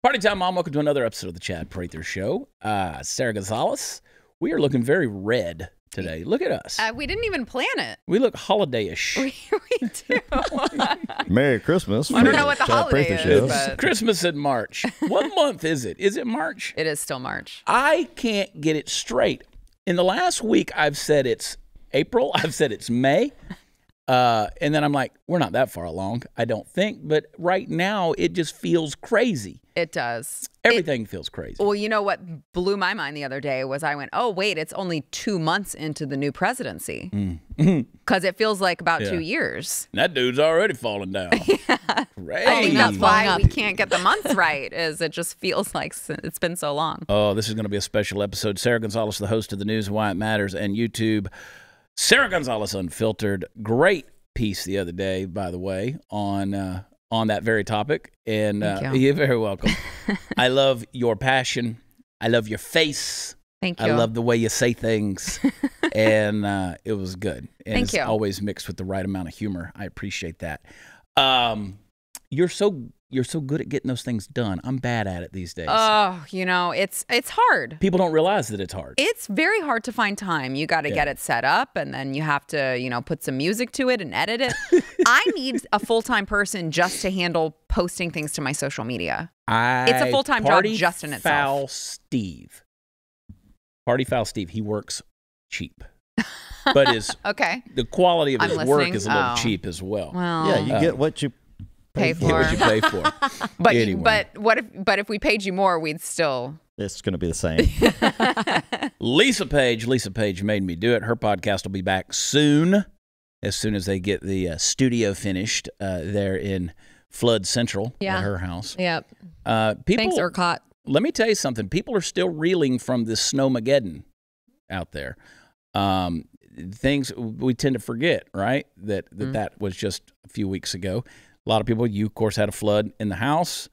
Party time, Mom. Welcome to another episode of the Chad Prather Show. Sarah Gonzalez, we are looking very red today. Look at us. We didn't even plan it. We look holiday-ish. We do. Merry Christmas. I don't know what the holiday is, but Christmas in March. What month is it? Is it March? it is still March. I can't get it straight. In the last week, I've said it's April. I've said it's May. And then I'm like, we're not that far along, I don't think. But right now, it just feels crazy. It does. Everything feels crazy. Well, you know what blew my mind the other day was I went, oh, wait, it's only 2 months into the new presidency. Because it feels like about 2 years. And that dude's already falling down. Crazy. I think that's why we can't get the months right, is it just feels like it's been so long. Oh, this is going to be a special episode. Sarah Gonzalez, the host of the news, Why It Matters, and YouTube. Sarah Gonzalez Unfiltered. Great piece the other day, by the way, on that very topic. And you're very welcome. I love your passion. I love your face. Thank you. I love the way you say things. And it was good. And Thank you. It's always mixed with the right amount of humor. I appreciate that. You're so good at getting those things done. I'm bad at it these days. Oh, you know, it's hard. People don't realize that it's hard. It's very hard to find time. You got to get it set up, and then you have to, put some music to it and edit it. I need a full-time person just to handle posting things to my social media. It's a full-time job just in itself. Party Foul Steve, he works cheap. But the quality of his work is a little cheap as well. Well, yeah, you get what you pay for. Get what you pay for. But Anyway. but if we paid you more, we'd still. It's going to be the same. Lisa Page made me do it. Her podcast will be back soon as they get the studio finished there in Flood Central at her house. Yep. Thanks, ERCOT. Let me tell you something. People are still reeling from this snowmageddon out there. Things we tend to forget, right? That was just a few weeks ago. A lot of people, you, of course, had a flood in the house.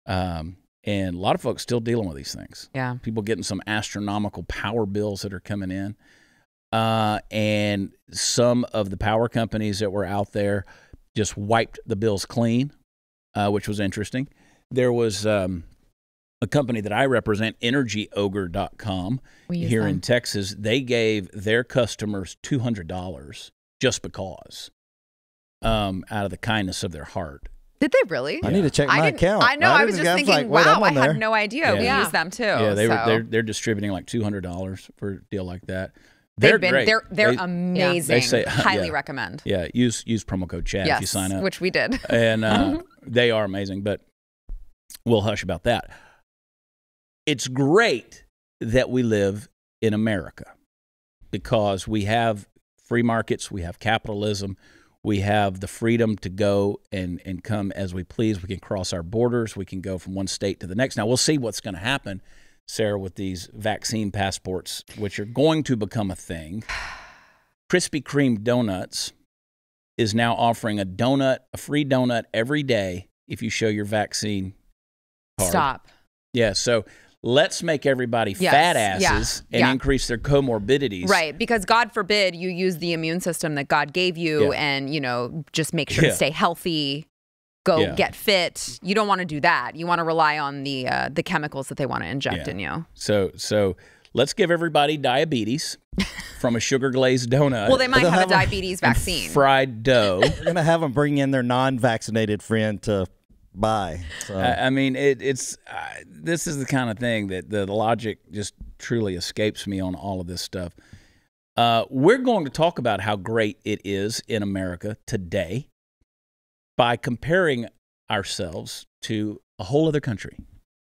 And a lot of folks still dealing with these things. Yeah. People getting some astronomical power bills that are coming in. And some of the power companies that were out there just wiped the bills clean, which was interesting. There was a company that I represent, EnergyOgre.com, here in Texas. They gave their customers $200 just because, out of the kindness of their heart. Did they really? I need to check my account. I know. I was just thinking, wow, I had no idea. Yeah. We use them too. Yeah, they're distributing like $200 for a deal like that. They're great. They're amazing. They say, highly recommend. Yeah, use promo code Chad if you sign up. Which we did. And they are amazing, but we'll hush about that. It's great that we live in America because we have free markets, we have capitalism, we have the freedom to go and come as we please. We can cross our borders. We can go from one state to the next. Now, we'll see what's going to happen, Sarah, with these vaccine passports, which are going to become a thing. Krispy Kreme Donuts is now offering a free donut every day if you show your vaccine card. Stop. Yeah, so let's make everybody fat asses and increase their comorbidities. Right, because God forbid you use the immune system that God gave you and, just make sure to stay healthy, go get fit. You don't want to do that. You want to rely on the chemicals that they want to inject in you. So let's give everybody diabetes from a sugar-glazed donut. Well, they might have a diabetes vaccine. Fried dough. We're going to have them bring in their non-vaccinated friend to buy. So. I mean, this is the kind of thing that the logic just truly escapes me on all of this stuff. We're going to talk about how great it is in America today by comparing ourselves to a whole other country.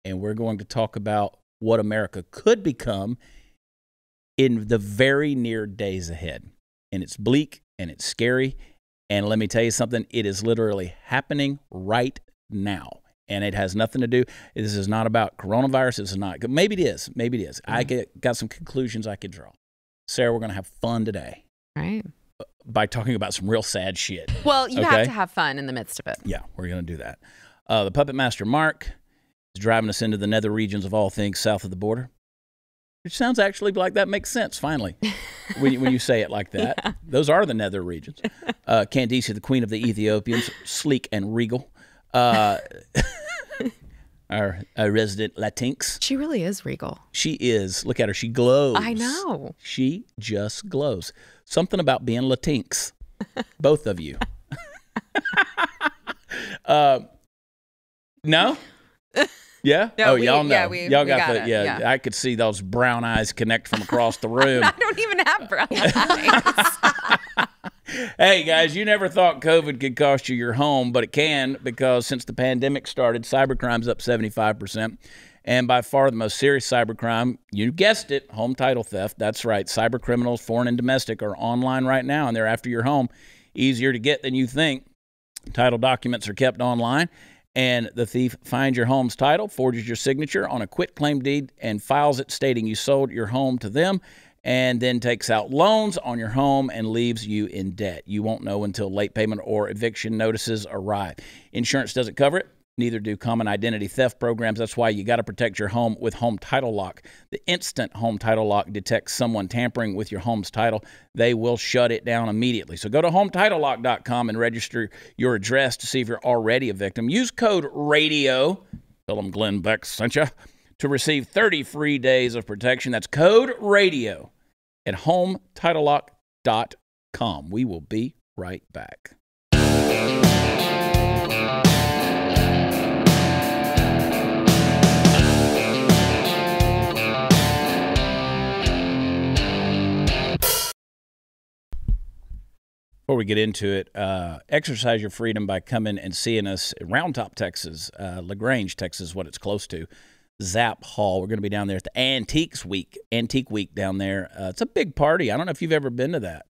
And we're going to talk about what America could become in the very near days ahead. And it's bleak and it's scary. And let me tell you something, it is literally happening right now. And it has nothing to do, this is not about coronavirus. This is not, maybe it is. I got some conclusions I could draw. Sarah, we're going to have fun today. Right. By talking about some real sad shit. Well, you have to have fun in the midst of it. Yeah, we're going to do that. The Puppet Master Mark is driving us into the nether regions of all things south of the border. Which sounds actually like that makes sense, finally, when you say it like that. Yeah. Those are the nether regions. Candice, the queen of the Ethiopians, sleek and regal. our resident Latinx. She really is regal. She is. Look at her. She glows. I know. She just glows. Something about being Latinx. Both of you. No? Yeah? No, y'all know. Yeah, y'all we got it. Yeah. I could see those brown eyes connect from across the room. I don't even have brown eyes. Hey, guys, you never thought COVID could cost you your home, but it can, because since the pandemic started, cybercrime's up 75%. And by far the most serious cybercrime, you guessed it, home title theft. That's right. Cyber criminals, foreign and domestic, are online right now, and they're after your home. Easier to get than you think. Title documents are kept online, and the thief finds your home's title, forges your signature on a quitclaim deed, and files it stating you sold your home to them, and then takes out loans on your home and leaves you in debt. You won't know until late payment or eviction notices arrive. Insurance doesn't cover it. Neither do common identity theft programs. That's why you got to protect your home with Home Title Lock. The instant Home Title Lock detects someone tampering with your home's title, they will shut it down immediately. So go to HometitleLock.com and register your address to see if you're already a victim. Use code RADIO, tell them Glenn Beck sent you, to receive 30 free days of protection. That's code RADIO at HometitleLock.com. We will be right back. Before we get into it, exercise your freedom by coming and seeing us at Round Top, Texas, LaGrange, Texas, what it's close to. Zap Hall. We're going to be down there at the Antique Week down there. It's a big party. I don't know if you've ever been to that.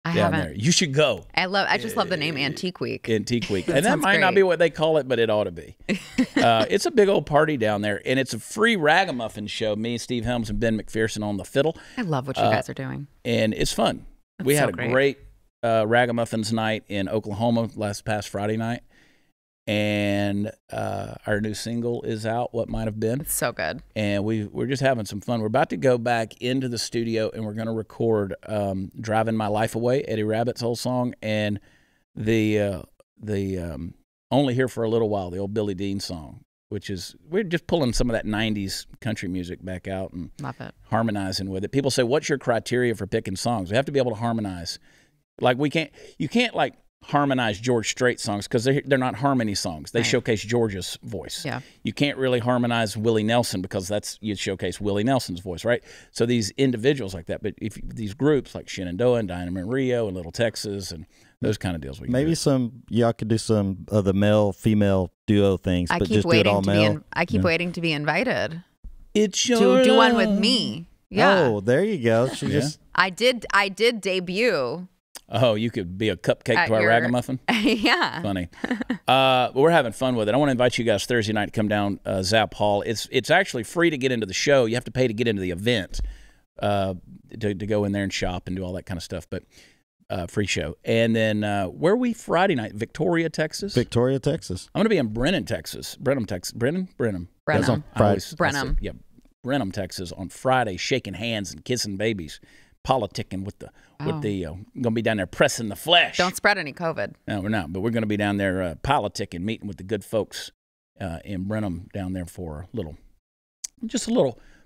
I haven't. There. You should go. I just love the name Antique Week. Antique Week. And that might not be what they call it, but it ought to be. It's a big old party down there, and it's a free ragamuffin show. Me, Steve Helms, and Ben McPherson on the fiddle. I love what you guys are doing. And it's fun. We had a great Ragamuffins night in Oklahoma past Friday night. And our new single is out, What Might Have Been. It's so good. And we're just having some fun. We're about to go back into the studio, and we're going to record Driving My Life Away, Eddie Rabbitt's whole song, and the Only Here for a Little While, the old Billy Dean song, which is, we're just pulling some of that 90s country music back out and love it. Harmonizing with it. People say, what's your criteria for picking songs? We have to be able to harmonize. Like you can't like harmonize George Strait songs because they're not harmony songs. They showcase George's voice. Yeah. You can't really harmonize Willie Nelson because you showcase Willie Nelson's voice, right? So these individuals like that, but if these groups like Shenandoah and Dynamo Rio and Little Texas and those kind of deals, maybe y'all could do some of the male-female duo things, but just do it all male. I keep waiting to be invited. It's your to do one with me. Yeah. Oh, there you go. I did debut. Oh, you could be a cupcake to our ragamuffin? Yeah. Funny. But we're having fun with it. I want to invite you guys Thursday night to come down Zap Hall. It's actually free to get into the show. You have to pay to get into the event to go in there and shop and do all that kind of stuff. But free show. And then where are we Friday night? Victoria, Texas? Victoria, Texas. I'm going to be in Brenham, Texas. Brenham. That's on Friday. Brenham. Yeah, Brenham, Texas on Friday, shaking hands and kissing babies. Politicking with the going to be down there pressing the flesh. Don't spread any COVID. No, we're not. But we're going to be down there politicking, meeting with the good folks in Brenham down there for a little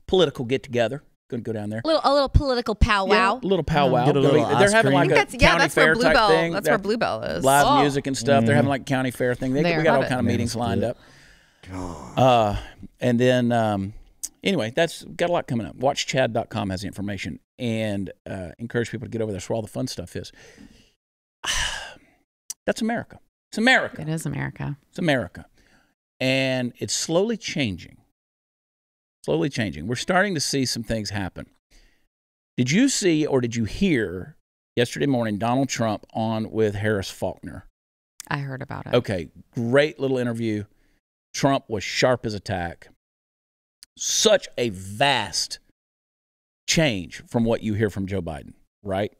political get together. Going to go down there. A little political powwow. Yeah, a little powwow. Get a little they're having like a county fair type thing. That's where Bluebell is. Live music and stuff. They're having like county fair thing. We got all kind of meetings lined up. And then. Anyway, that's got a lot coming up. WatchChad.com has the information, and encourage people to get over there. That's where all the fun stuff is. That's America. It's America. It is America. It's America. And it's slowly changing. Slowly changing. We're starting to see some things happen. Did you see or did you hear yesterday morning Donald Trump on with Harris Faulkner? I heard about it. Okay, great little interview. Trump was sharp as a tack. Such a vast change from what you hear from Joe Biden, right?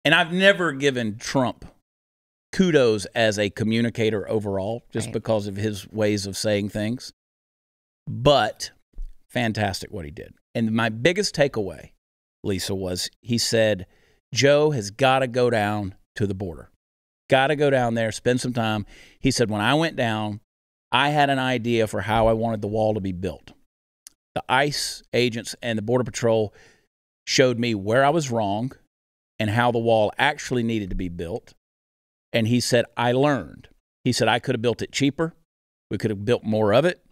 And I've never given Trump kudos as a communicator overall, just because of his ways of saying things. But fantastic what he did. And my biggest takeaway, Lisa, was he said, Joe has got to go down to the border. Got to go down there, spend some time. He said, when I went down, I had an idea for how I wanted the wall to be built. The ICE agents and the Border Patrol showed me where I was wrong and how the wall actually needed to be built. And he said, I learned. He said, I could have built it cheaper. We could have built more of it.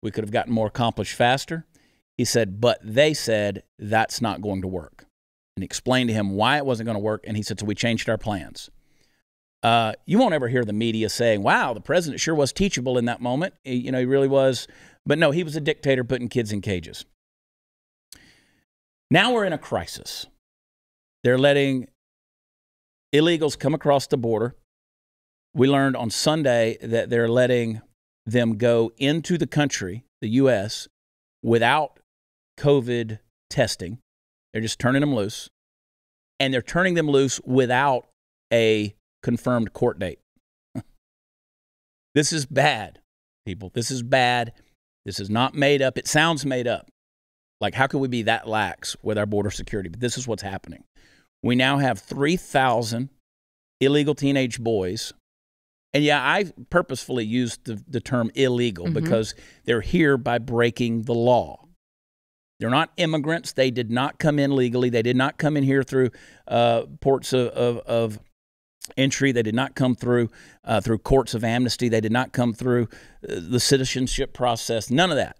We could have gotten more accomplished faster. He said, but they said that's not going to work. And he explained to him why it wasn't going to work. And he said, so we changed our plans. You won't ever hear the media saying, wow, the president sure was teachable in that moment. He really was. But no, he was a dictator putting kids in cages. Now we're in a crisis. They're letting illegals come across the border. We learned on Sunday that they're letting them go into the country, the U.S., without COVID testing. They're just turning them loose. And they're turning them loose without a confirmed court date. This is bad, people. This is bad. This is not made up. It sounds made up. Like, how could we be that lax with our border security? But this is what's happening. We now have 3,000 illegal teenage boys. And yeah, I purposefully used the term illegal because they're here by breaking the law. They're not immigrants. They did not come in legally. They did not come in here through ports of entry. They did not come through courts of amnesty. They did not come through the citizenship process. None of that.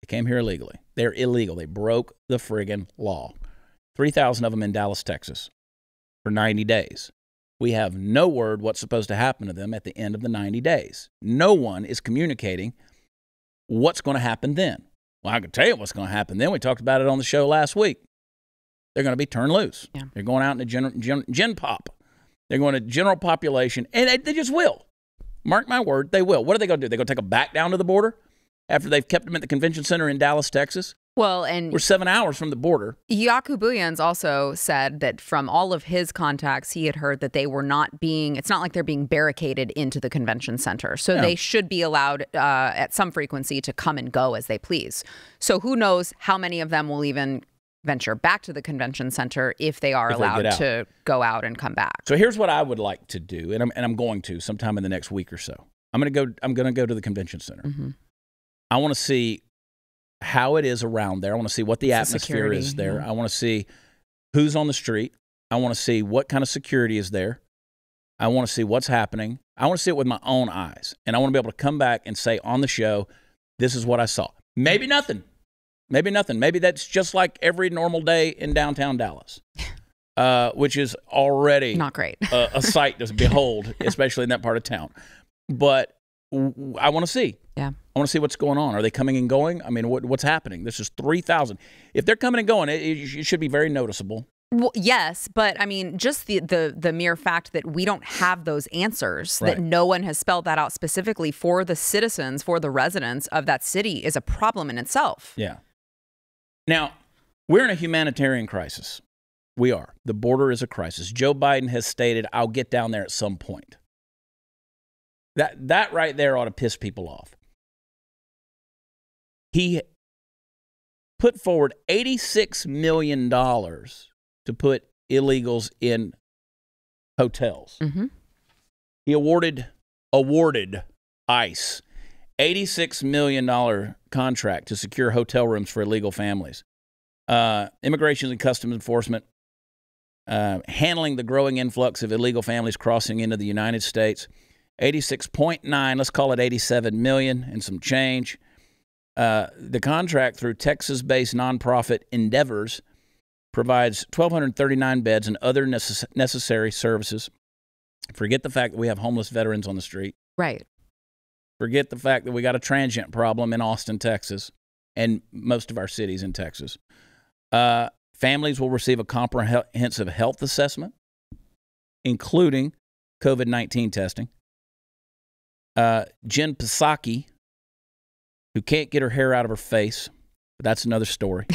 They came here illegally. They're illegal. They broke the friggin' law. 3,000 of them in Dallas, Texas for 90 days. We have no word what's supposed to happen to them at the end of the 90 days. No one is communicating what's going to happen then. Well, I can tell you what's going to happen then. We talked about it on the show last week. They're going to be turned loose. Yeah. They're going out into gen pop. They're going to general population, and they just will. Mark my word, they will. What are they going to do? They're going to take them back down to the border after they've kept them at the convention center in Dallas, Texas? Well, and we're 7 hours from the border. Yakubuyans also said that from all of his contacts, he had heard that they were not being, it's not like they're being barricaded into the convention center. So they should be allowed at some frequency to come and go as they please. So who knows how many of them will even venture back to the convention center if they are allowed to go out and come back. So here's what I would like to do, and I'm going to sometime in the next week or so. I'm going to go to the convention center. I want to see how it is around there. I want to see what the atmosphere is there. I want to see who's on the street. I want to see what kind of security is there. I want to see what's happening. I want to see it with my own eyes. And I want to be able to come back and say on the show, this is what I saw. Maybe nothing. Maybe nothing. Maybe that's just like every normal day in downtown Dallas, which is already not great. a sight to behold, especially in that part of town. But I want to see. Yeah. I want to see what's going on. Are they coming and going? I mean, what's happening? This is 3,000. If they're coming and going, it should be very noticeable. Well, yes, but I mean, just the mere fact that we don't have those answers, that no one has spelled that out specifically for the citizens, for the residents of that city, is a problem in itself. Yeah. Now, we're in a humanitarian crisis. We are. The border is a crisis. Joe Biden has stated, I'll get down there at some point. That right there ought to piss people off. He put forward $86 million to put illegals in hotels. He awarded ICE $86 million contract to secure hotel rooms for illegal families. Immigration and Customs Enforcement handling the growing influx of illegal families crossing into the United States. 86.9, let's call it 87 million and some change. The contract through Texas-based nonprofit Endeavors provides 1,239 beds and other necessary services. Forget the fact that we have homeless veterans on the street. Right. Forget the fact that we got a transient problem in Austin, Texas, and most of our cities in Texas. Families will receive a comprehensive health assessment, including COVID-19 testing. Jen Psaki, who can't get her hair out of her face, but that's another story.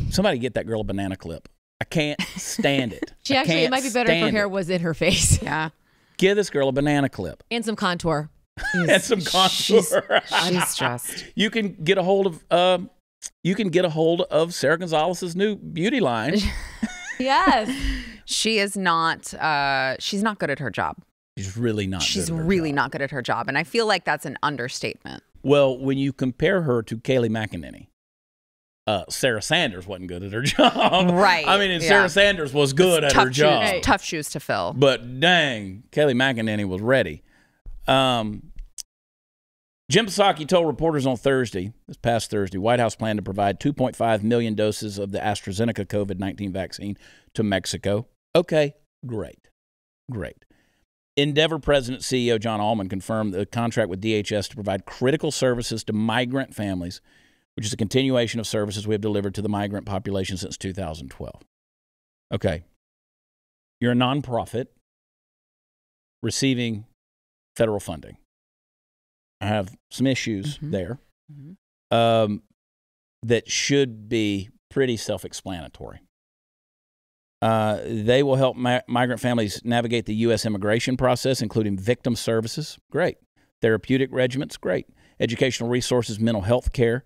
Somebody get that girl a banana clip. I can't stand it. It might be better if her hair was in her face. Yeah. Give this girl a banana clip. And some contour. And some contour. She's just. You can get a hold of Sarah Gonzalez's new beauty line. Yes. She is not. She's not good at her job. She's really not. She's good at her really job. not good at her job, and I feel like that's an understatement. Well, when you compare her to Kayleigh McEnany, Sarah Sanders wasn't good at her job. Right. I mean, and Sarah Sanders was good at her job. Right. Tough shoes to fill. But dang, Kayleigh McEnany was ready. Jim Psaki told reporters on this past Thursday, White House planned to provide 2.5 million doses of the AstraZeneca COVID-19 vaccine to Mexico. Okay, great. Endeavor President CEO John Allman confirmed the contract with DHS to provide critical services to migrant families, which is a continuation of services we have delivered to the migrant population since 2012. Okay. You're a nonprofit receiving federal funding. I have some issues there that should be pretty self-explanatory. They will help migrant families navigate the U.S. immigration process, including victim services. Great. Therapeutic regimens. Great. Educational resources, mental health care.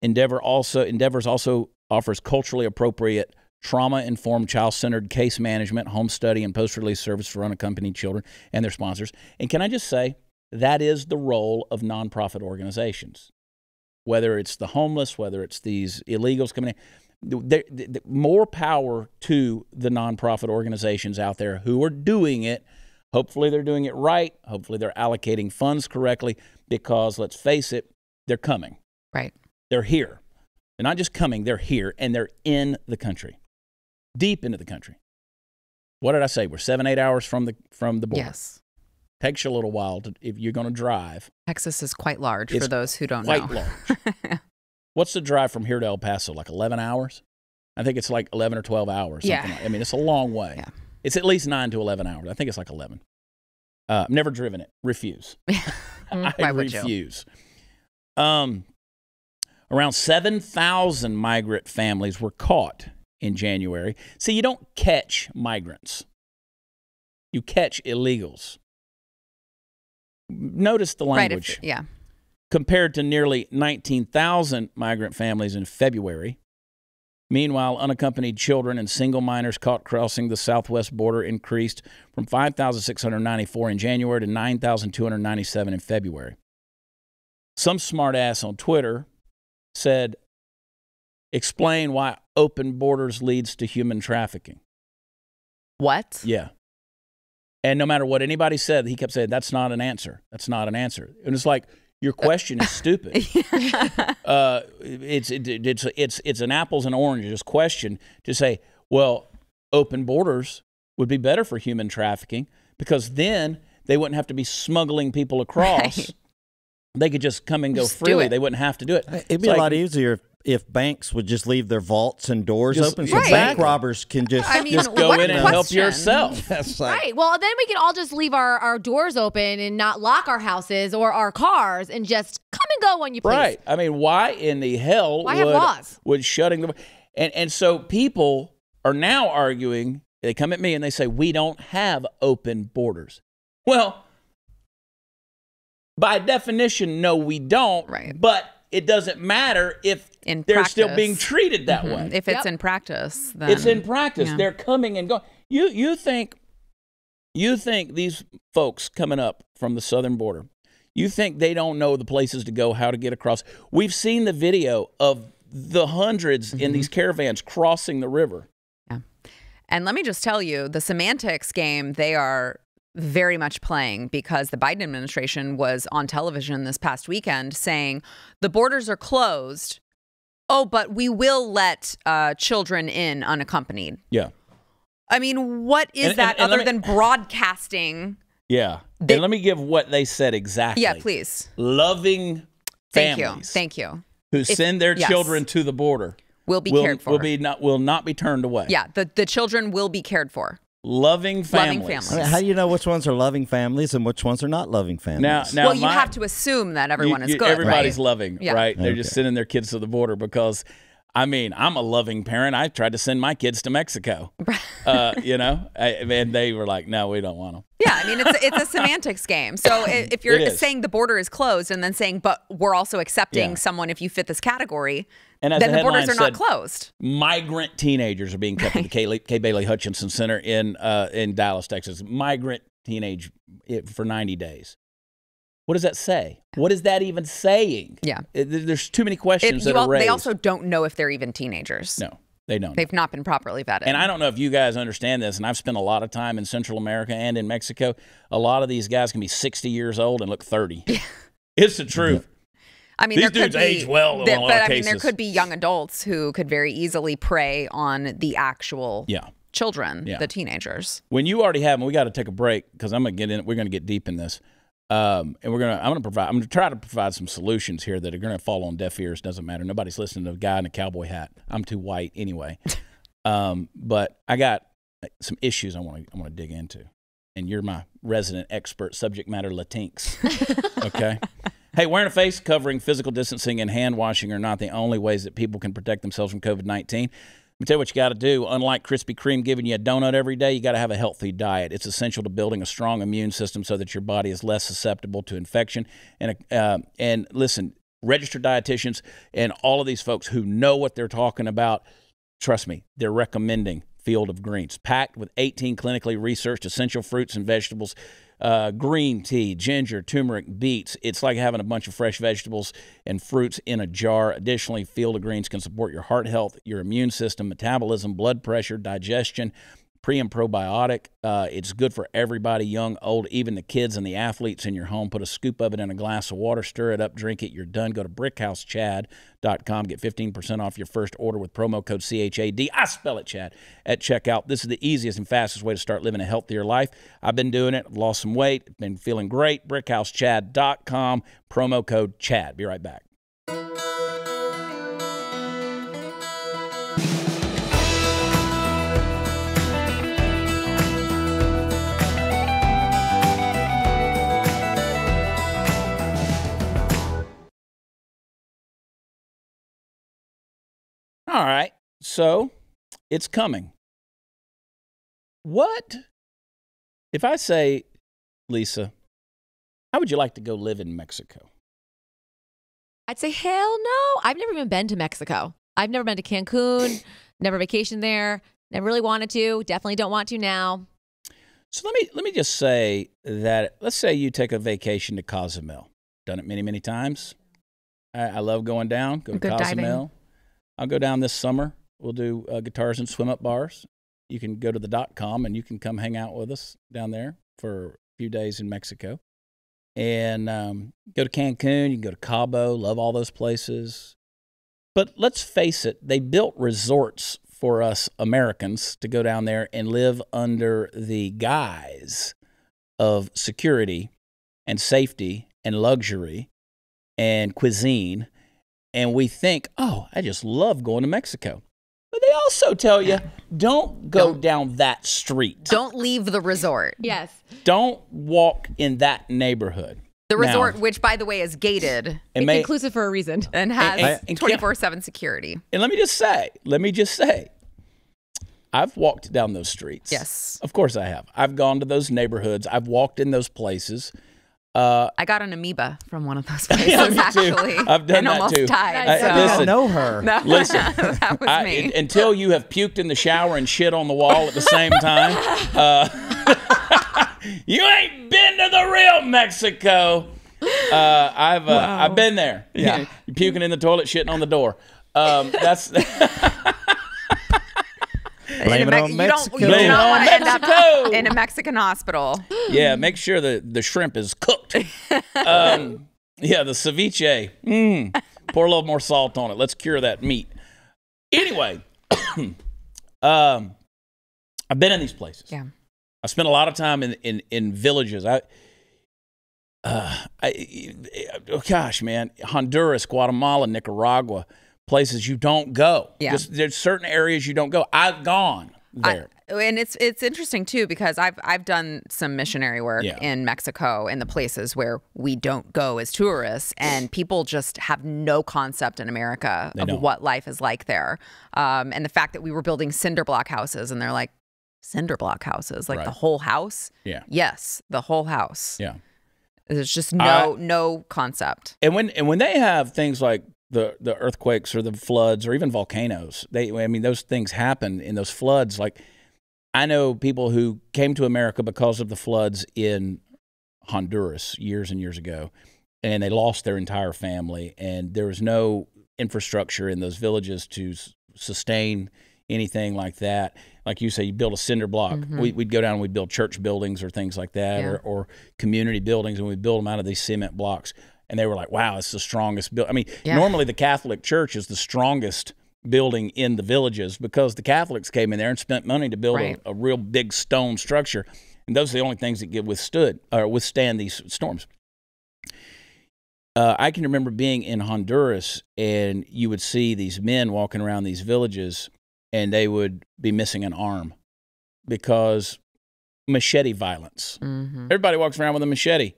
Endeavors also offers culturally appropriate, trauma-informed, child-centered case management, home study, and post-release service for unaccompanied children and their sponsors. And can I just say, that is the role of nonprofit organizations. Whether it's the homeless, whether it's these illegals coming in, more power to the nonprofit organizations out there who are doing it. Hopefully they're doing it right. Hopefully they're allocating funds correctly because, let's face it, they're coming. Right. They're here. They're not just coming, they're here, and they're in the country, deep into the country. What did I say? We're 7-8 hours from the border. Yes. Takes you a little while if you're going to drive. Texas is quite large for those who don't know. Quite large. What's the drive from here to El Paso? Like 11 hours? I think it's like 11 or 12 hours. I mean, it's a long way. Yeah. It's at least 9 to 11 hours. I think it's like 11. Never driven it. Refuse. I refuse. Around 7,000 migrant families were caught in January. See, you don't catch migrants. You catch illegals. Notice the language. Right, Compared to nearly 19,000 migrant families in February. Meanwhile, unaccompanied children and single minors caught crossing the southwest border increased from 5,694 in January to 9,297 in February. Some smartass on Twitter said, explain why open borders leads to human trafficking. What? Yeah. And no matter what anybody said, he kept saying, that's not an answer. That's not an answer. And it's like, your question is stupid. It's an apples and oranges question to say, well, open borders would be better for human trafficking because then they wouldn't have to be smuggling people across. Right. They could just come and go freely. They wouldn't have to do it. It'd be a lot easier if banks would just leave their vaults and doors open so bank robbers can just go in and help yourself. That's right. Well, then we can all just leave our doors open and not lock our houses or our cars and just come and go when you please. Right. I mean, why in the hell would shutting the... And so people are now arguing, they come at me and they say, we don't have open borders. Well, by definition, no, we don't. Right. But it doesn't matter if they're still being treated that way. If it's in practice, then it's in practice. Yeah. They're coming and going. You think these folks coming up from the southern border, you think they don't know the places to go, how to get across? We've seen the video of the hundreds in these caravans crossing the river. Yeah. And let me just tell you, the semantics game, they are very much playing because the Biden administration was on television this past weekend saying the borders are closed. Oh, but we will let children in unaccompanied. Yeah. I mean, what is that other than broadcasting? Yeah. And let me give what they said exactly. Yeah, please. Loving families. Thank you. Who send their children to the border. Will be cared for. Will not be turned away. Yeah, the children will be cared for. Loving families. I mean, how do you know which ones are loving families and which ones are not loving families? Now you have to assume that everyone is good. Everybody's loving, right? They're just sending their kids to the border because, I mean, I'm a loving parent. I tried to send my kids to Mexico, and they were like, no, we don't want them. Yeah, I mean, it's a semantics game. So if you're saying the border is closed and then saying, but we're also accepting someone if you fit this category, and then the borders are not closed. Migrant teenagers are being kept at the K. Bailey Hutchinson Center in Dallas, Texas. Migrant teenage for 90 days. What does that say? What is that even saying? Yeah. There's too many questions that are raised. They also don't know if they're even teenagers. No, they don't. They've not been properly vetted. And I don't know if you guys understand this, and I've spent a lot of time in Central America and in Mexico. A lot of these guys can be 60 years old and look 30. It's the truth. I mean, these dudes age well in a lot of cases. There could be young adults who could very easily prey on the actual children, the teenagers. When you already have them, we got to take a break because I'm gonna get in. We're gonna get deep in this, and I'm gonna try to provide some solutions here that are gonna fall on deaf ears. Doesn't matter. Nobody's listening to a guy in a cowboy hat. I'm too white anyway. But I got some issues I want to dig into, and you're my resident expert, subject matter Latinx. Okay. Hey, wearing a face covering, physical distancing, and hand washing are not the only ways that people can protect themselves from COVID-19. Let me tell you what you got to do. Unlike Krispy Kreme giving you a donut every day, you got to have a healthy diet. It's essential to building a strong immune system so that your body is less susceptible to infection. And listen, registered dietitians and all of these folks who know what they're talking about, trust me, they're recommending Field of Greens, packed with 18 clinically researched essential fruits and vegetables, green tea, ginger, turmeric, beets. It's like having a bunch of fresh vegetables and fruits in a jar. Additionally, Field of Greens can support your heart health, your immune system, metabolism, blood pressure, digestion, pre and probiotic. It's good for everybody, young, old, even the kids and the athletes in your home. Put a scoop of it in a glass of water, stir it up, drink it, you're done. Go to brickhousechad.com, get 15% off your first order with promo code CHAD. I spell it Chad at checkout. This is the easiest and fastest way to start living a healthier life. I've been doing it. I've lost some weight, been feeling great. brickhousechad.com, promo code CHAD. Be right back. All right, so it's coming. What if I say, Lisa, how would you like to go live in Mexico? I'd say, hell no. I've never even been to Mexico. I've never been to Cancun, never vacationed there, never really wanted to, definitely don't want to now. So let me just say that, let's say you take a vacation to Cozumel. Done it many, many times. I love going down, go to Cozumel. Diving. I'll go down this summer. We'll do guitars and swim-up bars. You can go to the .com and you can come hang out with us down there for a few days in Mexico. And go to Cancun. You can go to Cabo. Love all those places. But let's face it, they built resorts for us Americans to go down there and live under the guise of security and safety and luxury and cuisine. And we think, oh, I just love going to Mexico. But they also tell you, don't go down that street. Don't leave the resort. Yes. Don't walk in that neighborhood. The resort, which, by the way, is gated. It's inclusive for a reason. And has 24/7 security. And let me just say, I've walked down those streets. Yes. Of course I have. I've gone to those neighborhoods. I've walked in those places. I got an amoeba from one of those places, actually. I've done that almost too. Died. I know her. No, listen, that was me. Until you have puked in the shower and shit on the wall at the same time, you ain't been to the real Mexico. I've been there. Yeah, you're puking in the toilet, shitting on the door. That's. Blame it on Mexico. You do not want to end up in a Mexican hospital. Yeah, make sure the shrimp is cooked. Yeah, the ceviche. Pour a little more salt on it. Let's cure that meat. Anyway, I've been in these places. Yeah, I spent a lot of time in villages. Gosh, man, Honduras, Guatemala, Nicaragua. Places you don't go. Yeah. There's certain areas you don't go. I've gone there. And it's interesting too, because I've done some missionary work in Mexico in the places where we don't go as tourists, and people just have no concept in America of what life is like there. And the fact that we were building cinder block houses, and they're like, cinder block houses, like the whole house? Yeah. Yes, the whole house. Yeah. There's just no concept. And when they have things like the earthquakes or the floods or even volcanoes, those things happen in those floods. Like, I know people who came to America because of the floods in Honduras years and years ago, and they lost their entire family, and there was no infrastructure in those villages to sustain anything like that. Like you say, you build a cinder block. We'd go down and we'd build church buildings or things like that, or community buildings, and we'd build them out of these cement blocks. And they were like, wow, it's the strongest building. I mean, normally the Catholic Church is the strongest building in the villages because the Catholics came in there and spent money to build a real big stone structure. And those are the only things that get withstand these storms. I can remember being in Honduras, and you would see these men walking around these villages, and they would be missing an arm because machete violence. Everybody walks around with a machete.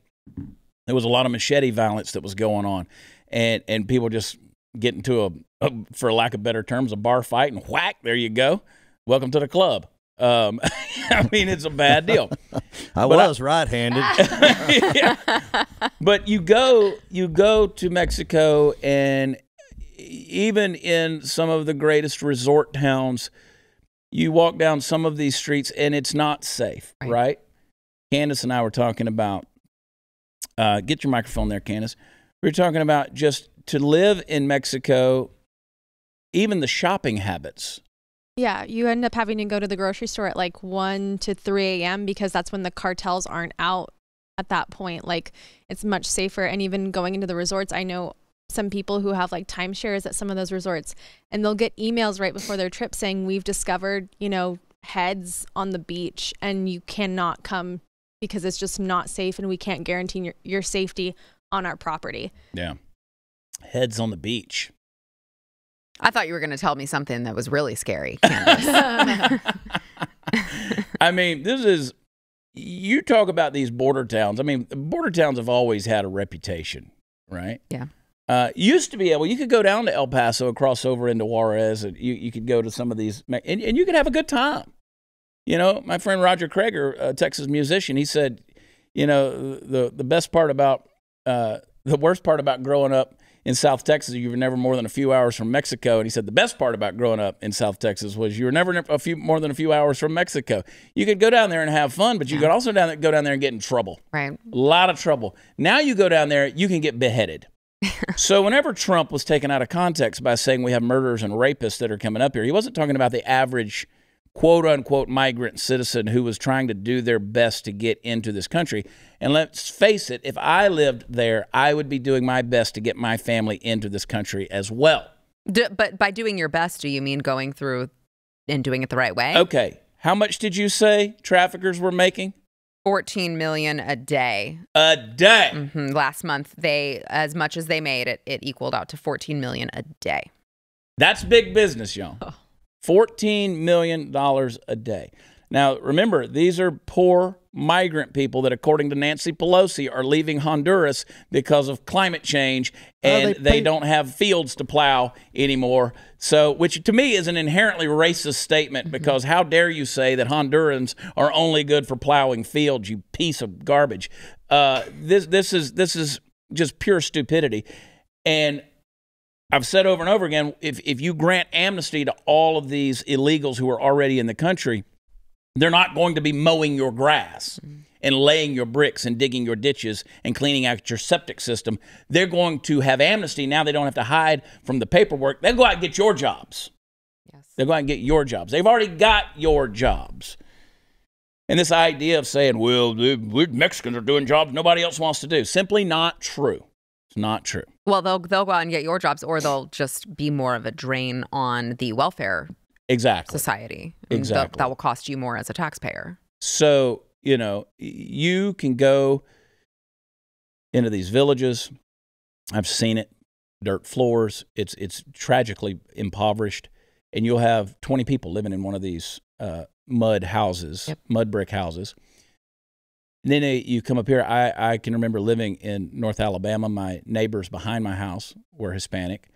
There was a lot of machete violence that was going on, and people just get into for lack of better terms, a bar fight, and whack, there you go. Welcome to the club. I mean, it's a bad deal. I was right-handed. But you go to Mexico, and even in some of the greatest resort towns, you walk down some of these streets, and it's not safe, right? Candace and I were talking about, get your microphone there, Candace. We were talking about just to live in Mexico, even the shopping habits. Yeah, you end up having to go to the grocery store at like 1 to 3 a.m. because that's when the cartels aren't out at that point. Like, it's much safer. And even going into the resorts, I know some people who have like timeshares at some of those resorts, and they'll get emails right before their trip saying, we've discovered, heads on the beach and you cannot come because it's just not safe and we can't guarantee your safety on our property. Yeah. Heads on the beach. I thought you were going to tell me something that was really scary, Candace. I mean, you talk about these border towns. I mean, border towns have always had a reputation, right? Yeah. Used to be able, you could go down to El Paso, cross over into Juarez, and you could go to some of these, and you could have a good time. My friend Roger Krager, a Texas musician, he said, the best part about, the worst part about growing up in South Texas, you were never more than a few hours from Mexico. And he said the best part about growing up in South Texas was you were never more than a few hours from Mexico. You could go down there and have fun, but you could also go down there and get in trouble. Right. A lot of trouble. Now you go down there, you can get beheaded. So whenever Trump was taken out of context by saying we have murderers and rapists that are coming up here, he wasn't talking about the average quote-unquote migrant citizen who was trying to do their best to get into this country. And let's face it, if I lived there, I would be doing my best to get my family into this country as well. But by doing your best, do you mean going through and doing it the right way? Okay. How much did you say traffickers were making? $14 million a day. A day. Last month, as much as they made, it equaled out to $14 million a day. That's big business, y'all. Oh. $14 million a day. Now, remember, these are poor migrant people that, according to Nancy Pelosi, are leaving Honduras because of climate change, and they don't have fields to plow anymore. So, which to me is an inherently racist statement, because how dare you say that Hondurans are only good for plowing fields, you piece of garbage. This is just pure stupidity. And I've said over and over again, if you grant amnesty to all of these illegals who are already in the country, they're not going to be mowing your grass and laying your bricks and digging your ditches and cleaning out your septic system. They're going to have amnesty. Now they don't have to hide from the paperwork. They'll go out and get your jobs. Yes. They'll go out and get your jobs. They've already got your jobs. And this idea of saying, well, Mexicans are doing jobs nobody else wants to do, simply not true. It's not true. Well, they'll go out and get your jobs, or they'll just be more of a drain on the welfare society. Exactly. That will cost you more as a taxpayer. So, you can go into these villages. I've seen it. Dirt floors. It's tragically impoverished. And you'll have 20 people living in one of these mud houses, mud brick houses. And then you come up here. I can remember living in North Alabama. My neighbors behind my house were Hispanic.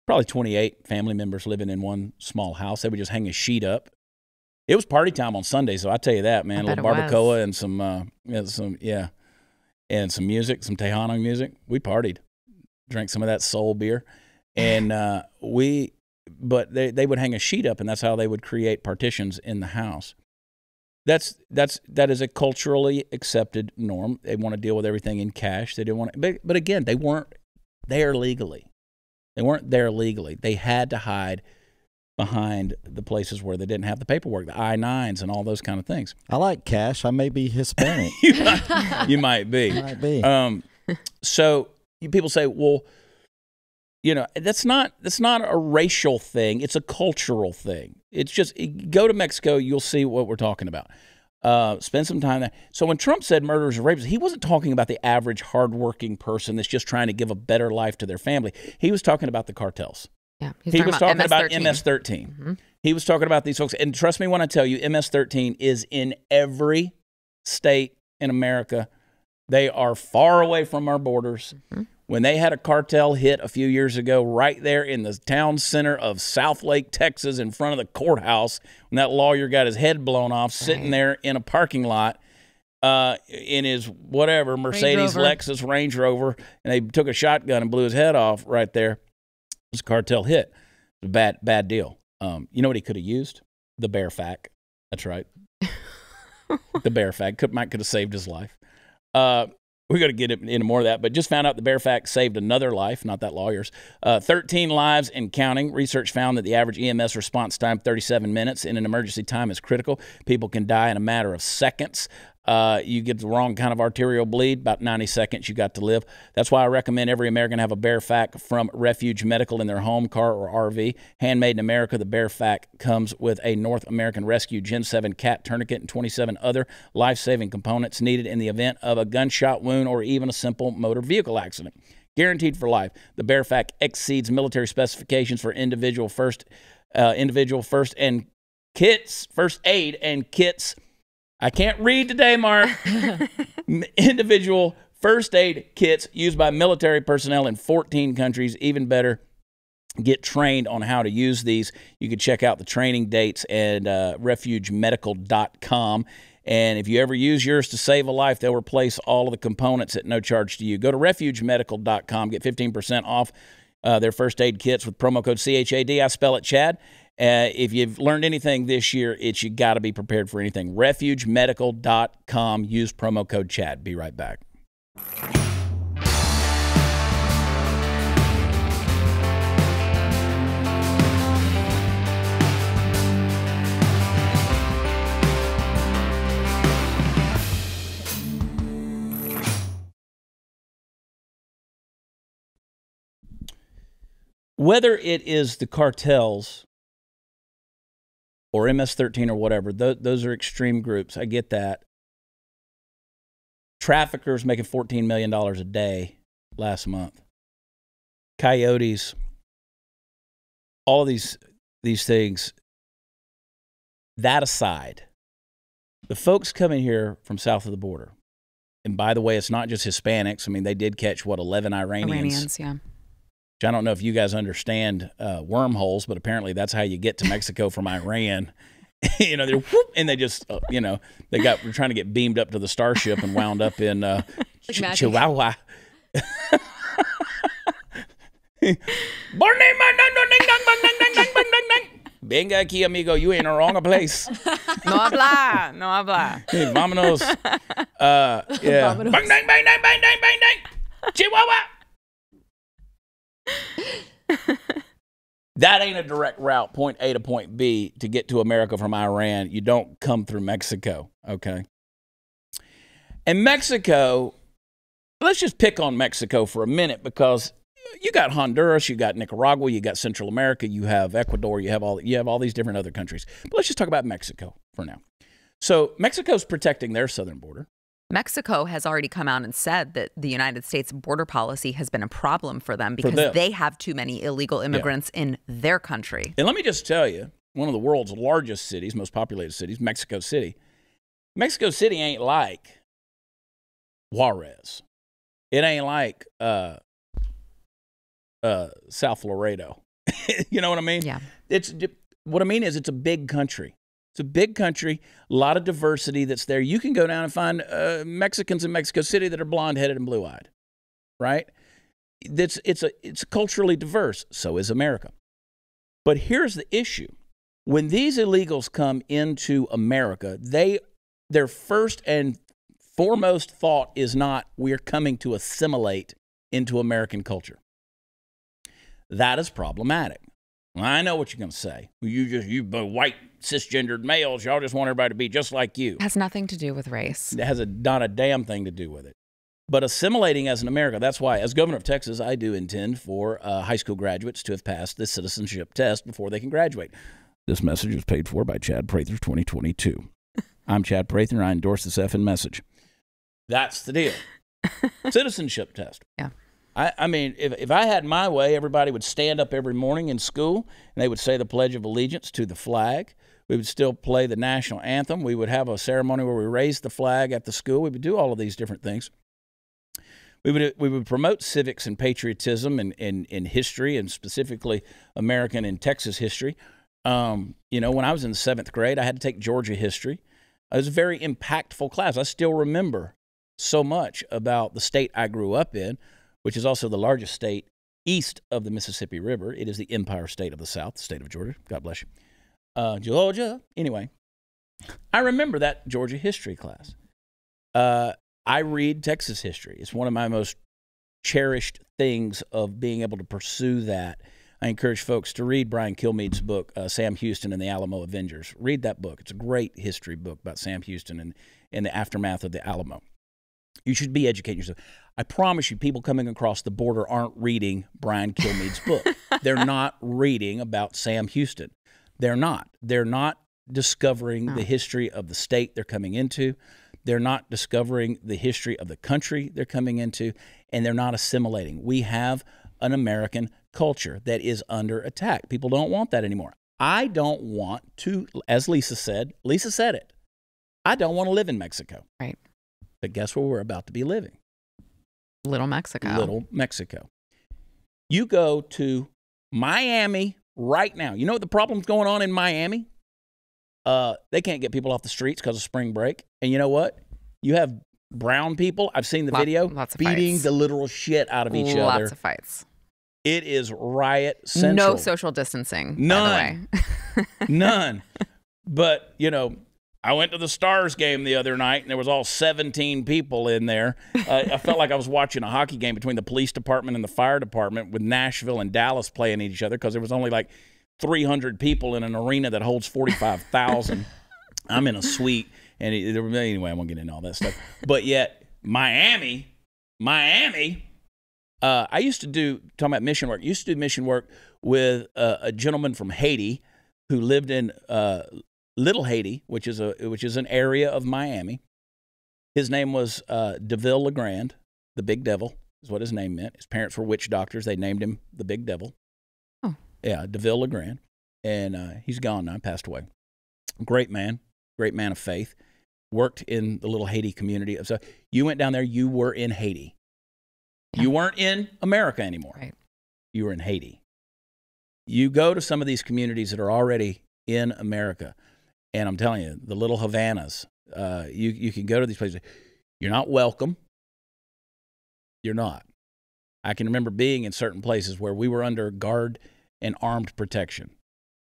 Probably 28 family members living in one small house. They would just hang a sheet up. It was party time on Sunday, so I tell you that, man. A little barbacoa and some music, some Tejano music. We partied, drank some of that soul beer, and but they would hang a sheet up, and that's how they would create partitions in the house. That is a culturally accepted norm. They want to deal with everything in cash. They didn't want to, but again, they weren't there legally. They had to hide behind the places where they didn't have the paperwork, the I-9s and all those kind of things. I like cash. I may be Hispanic. You might be. Might be. So people say, well, that's not a racial thing. It's a cultural thing. It's just, go to Mexico, you'll see what we're talking about. Spend some time there. So when Trump said murderers and rapists, he wasn't talking about the average hardworking person that's just trying to give a better life to their family. He was talking about the cartels. Yeah, he was talking about MS-13. Mm-hmm. He was talking about these folks. And trust me when I tell you, MS-13 is in every state in America. They are far away from our borders. Mm-hmm. When they had a cartel hit a few years ago right there in the town center of Southlake, Texas, in front of the courthouse, when that lawyer got his head blown off, sitting there in a parking lot in his whatever, Mercedes, Lexus, Range Rover, and they took a shotgun and blew his head off right there. It was a cartel hit. It was a bad deal. You know what he could have used? The bear fact. That's right. The bear fact. Could have saved his life. We're going to get into more of that, but just found out the bear fact saved another life, not that lawyer's. 13 lives and counting. Research found that the average EMS response time, 37 minutes, in an emergency time is critical. People can die in a matter of seconds. You get the wrong kind of arterial bleed, about 90 seconds you got to live. That's why I recommend every American have a bear fact from Refuge Medical in their home, car, or RV. Handmade in America, the bear fact comes with a North American Rescue Gen 7 cat tourniquet and 27 other life-saving components needed in the event of a gunshot wound or even a simple motor vehicle accident. Guaranteed for life. The bear fact exceeds military specifications for individual first aid and kits. I can't read today, Mark. Individual first aid kits used by military personnel in 14 countries. Even better, get trained on how to use these. You can check out the training dates at refugemedical.com. And if you ever use yours to save a life, they'll replace all of the components at no charge to you. Go to refugemedical.com. Get 15% off their first aid kits with promo code CHAD. I spell it Chad. If you've learned anything this year, you got to be prepared for anything. Refugemedical.com. Use promo code Chad. Be right back. Whether it is the cartels or MS-13 or whatever, those are extreme groups. I get that. Traffickers making $14 million a day last month. Coyotes. All of these things. That aside, the folks coming here from south of the border, and by the way, it's not just Hispanics. I mean, they did catch, 11 Iranians? Yeah. I don't know if you guys understand wormholes, but apparently that's how you get to Mexico from Iran. They're whoop, and they just, they're trying to get beamed up to the starship and wound up in Chihuahua. Venga aquí, amigo. You ain't in the wrong place. No habla. Hey, vámonos. Yeah. Vámonos. Bang, bang, bang, bang, bang, bang, bang. Chihuahua. That ain't a direct route, point A to point B, to get to America from Iran. You don't come through Mexico, okay? And Mexico, let's just pick on Mexico for a minute, because you got Honduras, you got Nicaragua, you got Central America, you have Ecuador, you have all these different other countries. But let's just talk about Mexico for now. So Mexico's protecting their southern border. Mexico has already come out and said that the United States border policy has been a problem for them because they have too many illegal immigrants in their country. And let me just tell you, one of the world's largest cities, most populated cities, Mexico City. Mexico City ain't like Juarez. It ain't like South Laredo. You know what I mean? Yeah. What I mean is it's a big country. It's a big country, a lot of diversity that's there. You can go down and find Mexicans in Mexico City that are blonde-headed and blue-eyed, right? It's culturally diverse. So is America. But here's the issue. When these illegals come into America, they their first and foremost thought is not, we're coming to assimilate into American culture. That is problematic. Well, I know what you're going to say. You white cisgendered males, y'all just want everybody to be just like you. It has nothing to do with race. It has not a damn thing to do with it. But assimilating as an American, that's why, as governor of Texas, I do intend for high school graduates to have passed the citizenship test before they can graduate. This message is paid for by Chad Prather 2022. I'm Chad Prather, and I endorse this effing message. That's the deal. Citizenship test. Yeah. I mean, if I had my way, everybody would stand up every morning in school, and they would say the Pledge of Allegiance to the flag. We would still play the national anthem. We would have a ceremony where we raised the flag at the school. We would do all of these different things. We would promote civics and patriotism and history, and specifically American and Texas history. When I was in the 7th grade, I had to take Georgia history. It was a very impactful class. I still remember so much about the state I grew up in, which is also the largest state east of the Mississippi River. It is the Empire State of the South, the state of Georgia. God bless you. Georgia. Anyway, I remember that Georgia history class. I read Texas history. It's one of my most cherished things of being able to pursue that. I encourage folks to read Brian Kilmeade's book, Sam Houston and the Alamo Avengers. Read that book. It's a great history book about Sam Houston and the aftermath of the Alamo. You should be educating yourself. I promise you, people coming across the border aren't reading Brian Kilmeade's book. They're not reading about Sam Houston. They're not. They're not discovering the history of the state they're coming into. They're not discovering the history of the country they're coming into, and they're not assimilating. We have an American culture that is under attack. People don't want that anymore. I don't want to, as Lisa said it, I don't want to live in Mexico. Right. But guess where we're about to be living? Little Mexico. Little Mexico. You go to Miami right now. You know what the problem's going on in Miami? They can't get people off the streets because of spring break. And you know what? You have brown people. I've seen the video beating the literal shit out of each other. Lots of fights. It is riot central. No social distancing, None. by the way. None. But, I went to the Stars game the other night, and there was all 17 people in there. I felt like I was watching a hockey game between the police department and the fire department with Nashville and Dallas playing each other because there was only like 300 people in an arena that holds 45,000. I'm in a suite, and anyway, I won't get into all that stuff. But yet, Miami, I used to talking about mission work, used to do mission work with a gentleman from Haiti who lived in Little Haiti, which is an area of Miami. His name was DeVille LeGrand, the Big Devil is what his name meant. His parents were witch doctors. They named him the Big Devil. Oh. Yeah, DeVille LeGrand. And he's gone now, passed away. Great man of faith. Worked in the little Haiti community. So you went down there, you were in Haiti. Yeah. You weren't in America anymore. Right. You were in Haiti. You go to some of these communities that are already in America. And I'm telling you, the little Havanas, you can go to these places. You're not welcome. You're not. I can remember being in certain places where we were under guard and armed protection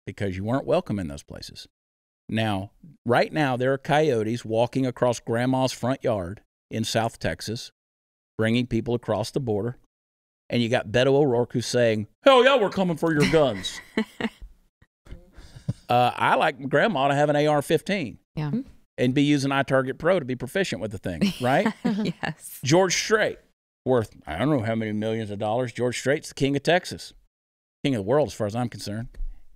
because you weren't welcome in those places. Now, right now, there are coyotes walking across Grandma's front yard in South Texas, bringing people across the border. And you got Beto O'Rourke who's saying, hell yeah, we're coming for your guns. I like Grandma to have an AR-15 and be using iTarget Pro to be proficient with the thing, right? Yes. George Strait, worth I don't know how many millions of dollars. George Strait's the king of Texas, king of the world as far as I'm concerned.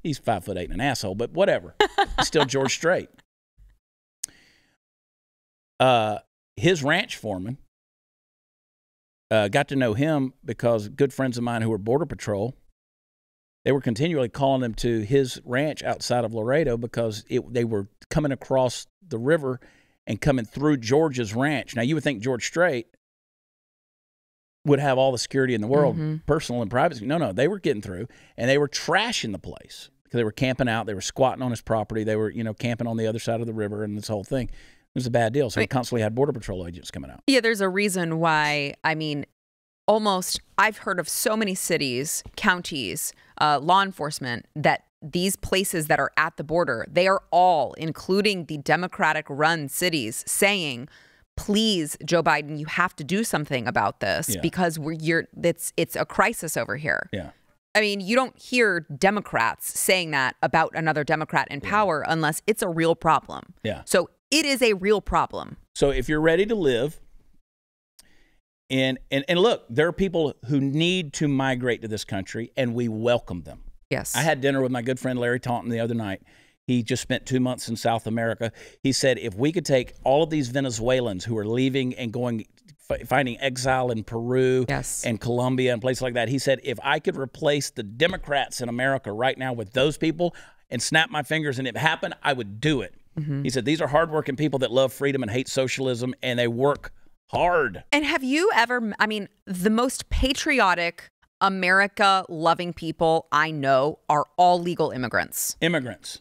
He's 5'8" and an asshole, but whatever. He's still George Strait. His ranch foreman, got to know him because good friends of mine who were Border Patrol, they were continually calling him to his ranch outside of Laredo because they were coming across the river and coming through George's ranch. Now, you would think George Strait would have all the security in the world, personal and private. No, they were getting through, and they were trashing the place because they were camping out. They were squatting on his property. They were, camping on the other side of the river and this whole thing. It was a bad deal. So he constantly had Border Patrol agents coming out. Yeah, there's a reason why, I've heard of so many cities, counties, law enforcement that these places that are at the border, they are all, including the Democratic-run cities, saying, please, Joe Biden, you have to do something about this because it's a crisis over here. Yeah. I mean, you don't hear Democrats saying that about another Democrat in power unless it's a real problem. Yeah. So it is a real problem. So if you're ready to live, and look, there are people who need to migrate to this country, and we welcome them. Yes. I had dinner with my good friend Larry Taunton the other night. He just spent 2 months in South America. He said, if we could take all of these Venezuelans who are leaving and going, finding exile in Peru and Colombia and places like that, he said, if I could replace the Democrats in America right now with those people and snap my fingers and it happened, I would do it. Mm-hmm. He said, these are hardworking people that love freedom and hate socialism, and they work hard. And have you ever, I mean, the most patriotic America-loving people I know are all legal immigrants.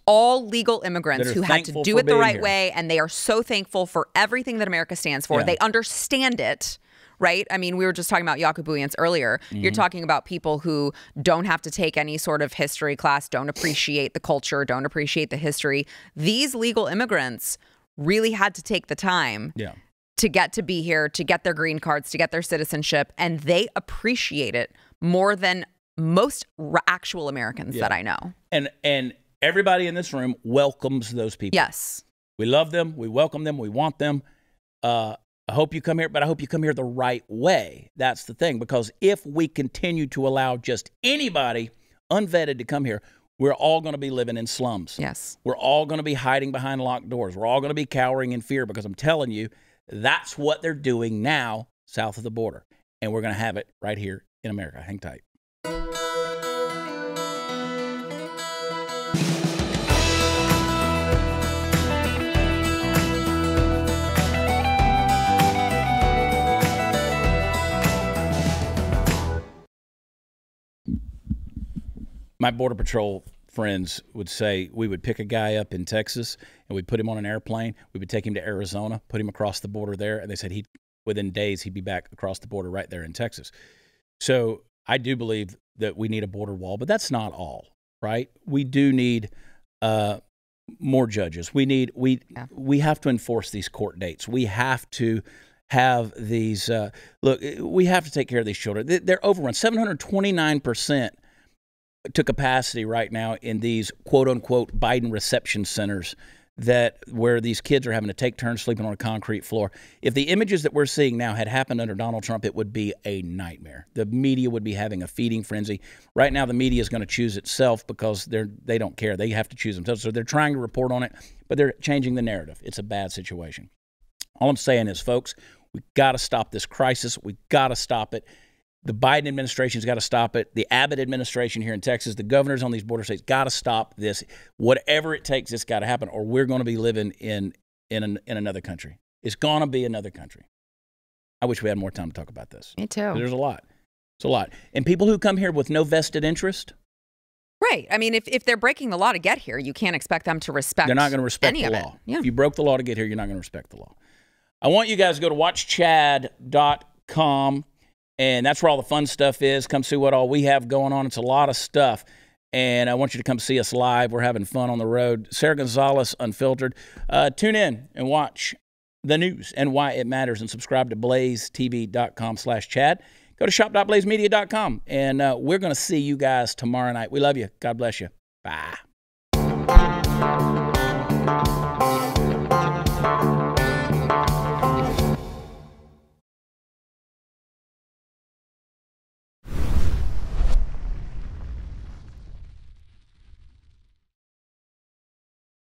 All legal immigrants who had to do it the right way, and they are so thankful for everything that America stands for. They understand it, right? I mean, we were just talking about Yakubuyans earlier. Mm-hmm. You're talking about people who don't have to take any sort of history class, don't appreciate the culture, don't appreciate the history. These legal immigrants really had to take the time to get to be here, to get their green cards, to get their citizenship, and they appreciate it more than most actual Americans that I know. And everybody in this room welcomes those people. Yes. We love them. We welcome them. We want them. I hope you come here, but I hope you come here the right way. That's the thing, because if we continue to allow just anybody unvetted to come here, we're all going to be living in slums. Yes. We're all going to be hiding behind locked doors. We're all going to be cowering in fear, because I'm telling you, that's what they're doing now south of the border. And we're going to have it right here in America. Hang tight. My Border Patrol friends would say we would pick a guy up in Texas and we'd put him on an airplane. We would take him to Arizona, put him across the border there, and they said within days he'd be back across the border right there in Texas. So I do believe that we need a border wall, but that's not all, right? We do need more judges. We have to enforce these court dates. We have to have these look. We have to take care of these children. They're overrun. 729% to capacity right now in these quote unquote Biden reception centers where these kids are having to take turns sleeping on a concrete floor. If the images that we're seeing now had happened under Donald Trump, it would be a nightmare. The media would be having a feeding frenzy. Right now, the media is going to choose itself because they don't care. They have to choose themselves. So they're trying to report on it, but they're changing the narrative. It's a bad situation. All I'm saying is, folks, we've got to stop this crisis. We've got to stop it. The Biden administration's got to stop it. The Abbott administration here in Texas, the governors on these border states, got to stop this. Whatever it takes, it's got to happen, or we're going to be living in another country. It's going to be another country. I wish we had more time to talk about this. Me too. There's a lot. It's a lot. And people who come here with no vested interest. Right. I mean, if they're breaking the law to get here, you can't expect them to respect. They're not going to respect the law. Yeah. If you broke the law to get here, you're not going to respect the law. I want you guys to go to watchchad.com. And that's where all the fun stuff is. Come see what all we have going on. It's a lot of stuff. And I want you to come see us live. We're having fun on the road. Sarah Gonzalez, Unfiltered. Tune in and watch the news and why it matters, and subscribe to blazetv.com/Chad. Go to shop.blazemedia.com. And we're going to see you guys tomorrow night. We love you. God bless you. Bye.